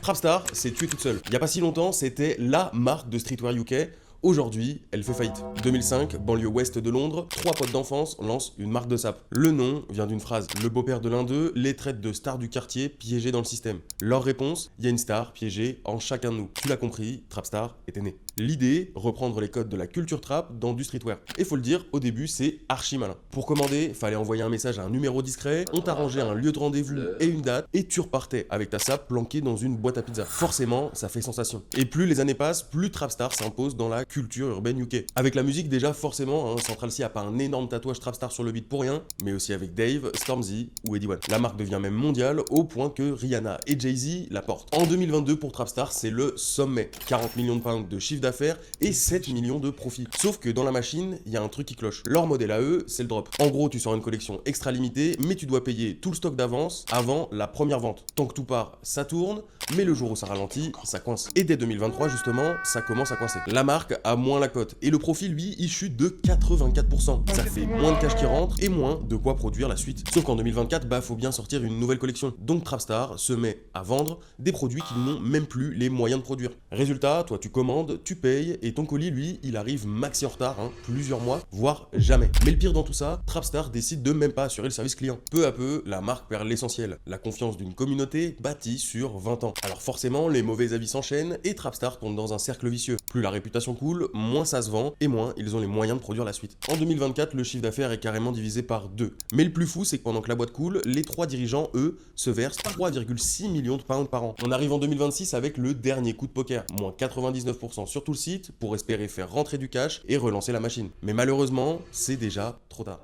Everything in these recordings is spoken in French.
Trapstar s'est tuée toute seule. Il n'y a pas si longtemps, c'était LA marque de streetwear UK. Aujourd'hui, elle fait faillite. 2005, banlieue ouest de Londres, 3 potes d'enfance lancent une marque de sap. Le nom vient d'une phrase. Le beau-père de l'un d'eux les traite de stars du quartier piégés dans le système. Leur réponse, il y a une star piégée en chacun de nous. Tu l'as compris, Trapstar était né. L'idée, reprendre les codes de la culture trap dans du streetwear. Et faut le dire, au début, c'est archi malin. Pour commander, fallait envoyer un message à un numéro discret, on t'arrangeait un lieu de rendez-vous et une date, et tu repartais avec ta sap planquée dans une boîte à pizza. Forcément, ça fait sensation. Et plus les années passent, plus Trapstar s'impose dans la culture urbaine UK. Avec la musique déjà, forcément, Central C a pas un énorme tatouage Trapstar sur le beat pour rien, mais aussi avec Dave, Stormzy ou Eddie One. La marque devient même mondiale au point que Rihanna et Jay-Z la portent. En 2022 pour Trapstar, c'est le sommet. 40 millions de pounds de chiffre d'affaires et 7 millions de profits. Sauf que dans la machine, il y a un truc qui cloche. Leur modèle à eux, c'est le drop. En gros, tu sors une collection extra limitée, mais tu dois payer tout le stock d'avance avant la première vente. Tant que tout part, ça tourne, mais le jour où ça ralentit, ça coince. Et dès 2023, justement, ça commence à coincer. La marque a moins la cote et le profit, lui, il chute de 84%. Ça fait moins de cash qui rentre et moins de quoi produire la suite. Sauf qu'en 2024, faut bien sortir une nouvelle collection. Donc Trapstar se met à vendre des produits qu'ils n'ont même plus les moyens de produire. Résultat, toi tu commandes, tu payes et ton colis, lui, il arrive maxi en retard, plusieurs mois, voire jamais. Mais le pire dans tout ça, Trapstar décide de même pas assurer le service client. Peu à peu, la marque perd l'essentiel, la confiance d'une communauté bâtie sur 20 ans. Alors forcément, les mauvais avis s'enchaînent et Trapstar tombe dans un cercle vicieux. Plus la réputation coule, moins ça se vend et moins ils ont les moyens de produire la suite. En 2024, le chiffre d'affaires est carrément divisé par 2. Mais le plus fou, c'est que pendant que la boîte coule, les 3 dirigeants, eux, se versent 3,6 millions de pounds par an. On arrive en 2026 avec le dernier coup de poker, moins 99% sur tout le site pour espérer faire rentrer du cash et relancer la machine. Mais malheureusement, c'est déjà trop tard.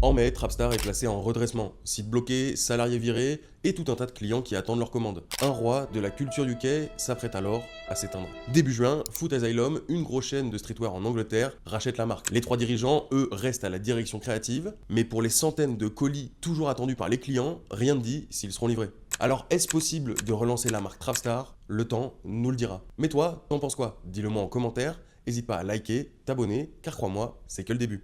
En mai, Trapstar est placé en redressement. Site bloqué, salariés virés et tout un tas de clients qui attendent leur commande. Un roi de la culture UK s'apprête alors à s'éteindre. Début juin, Foot Asylum, une grosse chaîne de streetwear en Angleterre, rachète la marque. Les 3 dirigeants, eux, restent à la direction créative, mais pour les centaines de colis toujours attendus par les clients, rien ne dit s'ils seront livrés. Alors, est-ce possible de relancer la marque Trapstar? Le temps nous le dira. Mais toi, t'en penses quoi? Dis-le moi en commentaire, n'hésite pas à liker, t'abonner, car crois-moi, c'est que le début.